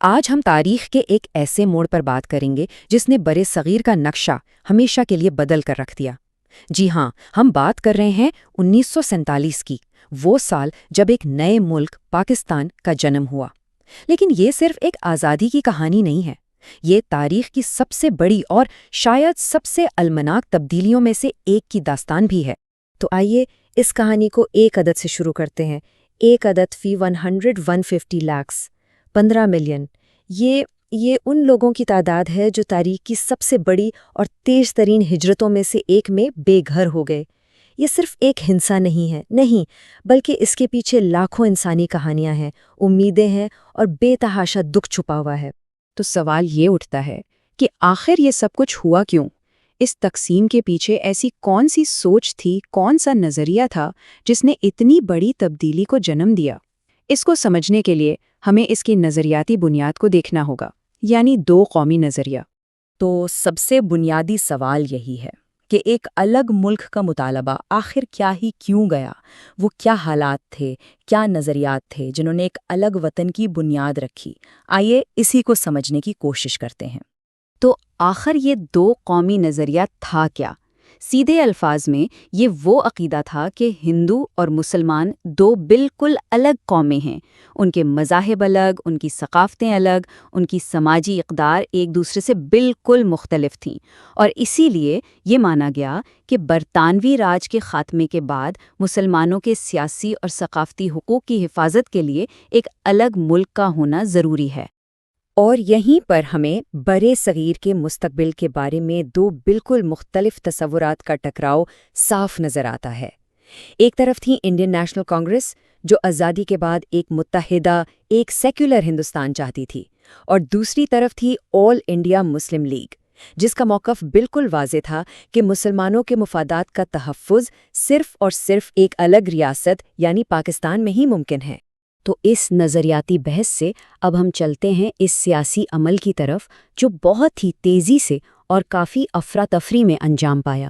آج ہم تاریخ کے ایک ایسے موڑ پر بات کریں گے جس نے برے صغیر کا نقشہ ہمیشہ کے لیے بدل کر رکھ دیا۔ جی ہاں، ہم بات کر رہے ہیں 1947 کی، وہ سال جب ایک نئے ملک پاکستان کا جنم ہوا۔ لیکن یہ صرف ایک آزادی کی کہانی نہیں ہے، یہ تاریخ کی سب سے بڑی اور شاید سب سے المناک تبدیلیوں میں سے ایک کی داستان بھی ہے۔ تو آئیے اس کہانی کو ایک عدد سے شروع کرتے ہیں۔ ایک عدد فی 150 لاکھ، 15 ملین۔ یہ ان لوگوں کی تعداد ہے جو تاریخ کی سب سے بڑی اور تیز ترین ہجرتوں میں سے ایک میں بے گھر ہو گئے۔ یہ صرف ایک ہنسا نہیں، بلکہ اس کے پیچھے لاکھوں انسانی کہانیاں ہیں، امیدیں ہیں اور بے تحاشا دکھ چھپا ہوا ہے۔ تو سوال یہ اٹھتا ہے کہ آخر یہ سب کچھ ہوا کیوں؟ اس تقسیم کے پیچھے ایسی کون سی سوچ تھی، کون سا نظریہ تھا جس نے اتنی بڑی تبدیلی کو جنم دیا؟ اس کو سمجھنے کے لیے ہمیں اس کی نظریاتی بنیاد کو دیکھنا ہوگا، یعنی دو قومی نظریہ۔ تو سب سے بنیادی سوال یہی ہے کہ ایک الگ ملک کا مطالبہ آخر کیوں گیا؟ وہ کیا حالات تھے، کیا نظریات تھے جنہوں نے ایک الگ وطن کی بنیاد رکھی؟ آئیے اسی کو سمجھنے کی کوشش کرتے ہیں۔ تو آخر یہ دو قومی نظریہ تھا کیا؟ سیدھے الفاظ میں یہ وہ عقیدہ تھا کہ ہندو اور مسلمان دو بالکل الگ قومیں ہیں، ان کے مذاہب الگ، ان کی ثقافتیں الگ، ان کی سماجی اقدار ایک دوسرے سے بالکل مختلف تھیں، اور اسی لیے یہ مانا گیا کہ برطانوی راج کے خاتمے کے بعد مسلمانوں کے سیاسی اور ثقافتی حقوق کی حفاظت کے لیے ایک الگ ملک کا ہونا ضروری ہے۔ اور یہیں پر ہمیں برے صغیر کے مستقبل کے بارے میں دو بالکل مختلف تصورات کا ٹکراؤ صاف نظر آتا ہے۔ ایک طرف تھی انڈین نیشنل کانگریس، جو آزادی کے بعد ایک متحدہ، ایک سیکولر ہندوستان چاہتی تھی، اور دوسری طرف تھی آل انڈیا مسلم لیگ، جس کا موقف بالکل واضح تھا کہ مسلمانوں کے مفادات کا تحفظ صرف اور صرف ایک الگ ریاست یعنی پاکستان میں ہی ممکن ہے۔ تو اس نظریاتی بحث سے اب ہم چلتے ہیں اس سیاسی عمل کی طرف جو بہت ہی تیزی سے اور کافی افراتفری میں انجام پایا۔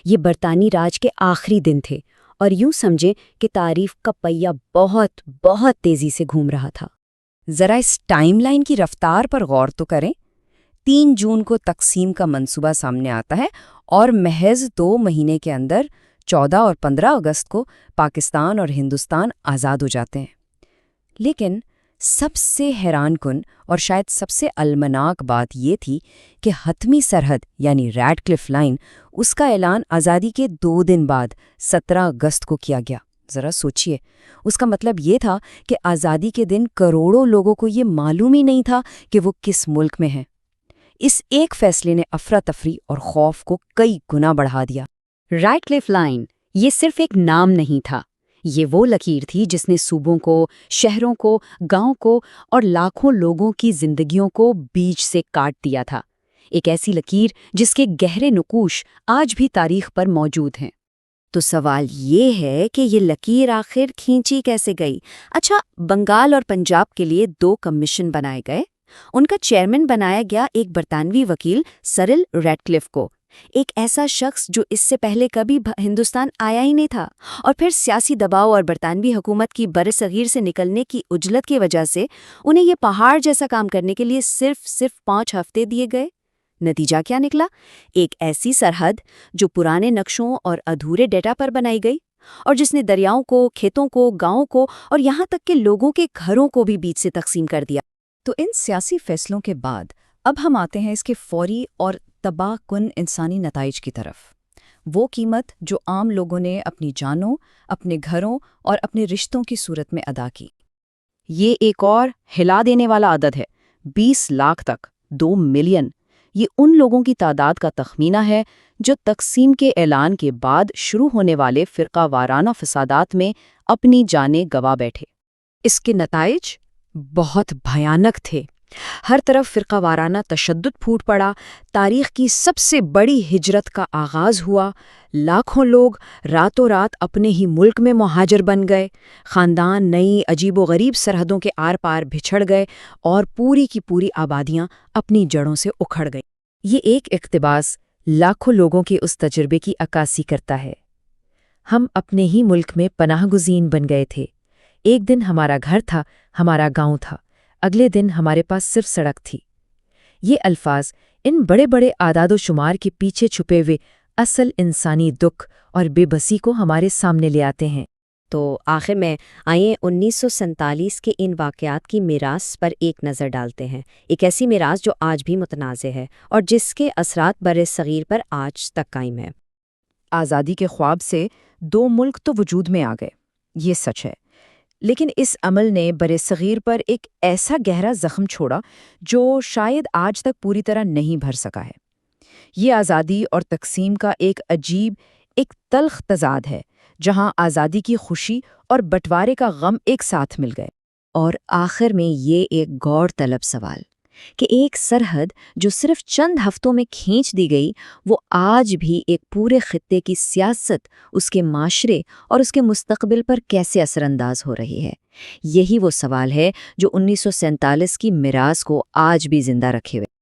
یہ برطانوی راج کے آخری دن تھے، اور یوں سمجھیں کہ تاریخ کا پہیہ بہت بہت تیزی سے گھوم رہا تھا۔ ذرا اس ٹائم لائن کی رفتار پر غور تو کریں۔ 3 جون کو تقسیم کا منصوبہ سامنے آتا ہے، اور محض 2 مہینے کے اندر 14 اور 15 اگست کو پاکستان اور ہندوستان آزاد ہو جاتے ہیں۔ لیکن سب سے حیران کن اور شاید سب سے المناک بات یہ تھی کہ حتمی سرحد یعنی ریڈ کلف لائن، اس کا اعلان آزادی کے 2 دن بعد 17 اگست کو کیا گیا۔ ذرا سوچئے، اس کا مطلب یہ تھا کہ آزادی کے دن کروڑوں لوگوں کو یہ معلوم ہی نہیں تھا کہ وہ کس ملک میں ہیں۔ اس ایک فیصلے نے افراتفری اور خوف کو کئی گنا بڑھا دیا۔ ریڈ کلف لائن یہ صرف ایک نام نہیں تھا، یہ وہ لکیر تھی جس نے صوبوں کو، شہروں کو، گاؤں کو اور لاکھوں لوگوں کی زندگیوں کو بیچ سے کاٹ دیا تھا۔ ایک ایسی لکیر جس کے گہرے نقوش آج بھی تاریخ پر موجود ہیں۔ تو سوال یہ ہے کہ یہ لکیر آخر کھینچی کیسے گئی؟ اچھا، بنگال اور پنجاب کے لیے 2 کمیشن بنائے گئے۔ ان کا چیئرمین بنایا گیا ایک برطانوی وکیل سرل ریڈکلف کو، ایک ایسا شخص جو اس سے پہلے کبھی ہندوستان آیا ہی نہیں تھا، اور پھر سیاسی دباؤ اور برطانوی حکومت کی برصغیر سے نکلنے کی عجلت کی وجہ سے انہیں یہ پہاڑ جیسا کام کرنے کے لیے صرف 5 ہفتے دیے گئے۔ نتیجہ کیا نکلا؟ ایک ایسی سرحد جو پرانے نقشوں اور ادھورے ڈیٹا پر بنائی گئی، اور جس نے دریاؤں کو، کھیتوں کو، گاؤں کو اور یہاں تک کہ لوگوں کے گھروں کو بھی بیچ سے تقسیم کر دیا۔ تو ان سیاسی فیصلوں کے بعد اب ہم آتے ہیں اس کے فوری اور تباہ کن انسانی نتائج کی طرف۔ وہ قیمت جو عام لوگوں نے اپنی جانوں، اپنے گھروں اور اپنے رشتوں کی صورت میں ادا کی۔ یہ ایک اور ہلا دینے والا عدد ہے، 20 لاکھ تک، 2 ملین۔ یہ ان لوگوں کی تعداد کا تخمینہ ہے جو تقسیم کے اعلان کے بعد شروع ہونے والے فرقہ وارانہ فسادات میں اپنی جانیں گنوا بیٹھے۔ اس کے نتائج بہت بھیانک تھے۔ ہر طرف فرقہ وارانہ تشدد پھوٹ پڑا، تاریخ کی سب سے بڑی ہجرت کا آغاز ہوا، لاکھوں لوگ راتوں رات اپنے ہی ملک میں مہاجر بن گئے، خاندان نئی عجیب و غریب سرحدوں کے آر پار بچھڑ گئے، اور پوری کی پوری آبادیاں اپنی جڑوں سے اکھڑ گئیں۔ یہ ایک اقتباس لاکھوں لوگوں کے اس تجربے کی عکاسی کرتا ہے۔ ہم اپنے ہی ملک میں پناہ گزین بن گئے تھے۔ ایک دن ہمارا گھر تھا، ہمارا گاؤں تھا، اگلے دن ہمارے پاس صرف سڑک تھی۔ یہ الفاظ ان بڑے بڑے اعداد و شمار کے پیچھے چھپے ہوئے اصل انسانی دکھ اور بے بسی کو ہمارے سامنے لے آتے ہیں۔ تو آخر میں آئیے 1947 کے ان واقعات کی میراث پر ایک نظر ڈالتے ہیں، ایک ایسی میراث جو آج بھی متنازع ہے اور جس کے اثرات برصغیر پر آج تک قائم ہے۔ آزادی کے خواب سے 2 ملک تو وجود میں آ گئے، یہ سچ ہے، لیکن اس عمل نے برصغیر پر ایک ایسا گہرا زخم چھوڑا جو شاید آج تک پوری طرح نہیں بھر سکا ہے۔ یہ آزادی اور تقسیم کا ایک عجیب، ایک تلخ تضاد ہے، جہاں آزادی کی خوشی اور بٹوارے کا غم ایک ساتھ مل گئے۔ اور آخر میں یہ ایک غور طلب سوال کہ ایک سرحد جو صرف چند ہفتوں میں کھینچ دی گئی، وہ آج بھی ایک پورے خطے کی سیاست، اس کے معاشرے اور اس کے مستقبل پر کیسے اثر انداز ہو رہی ہے۔ یہی وہ سوال ہے جو 1947 کی میراث کو آج بھی زندہ رکھے ہوئے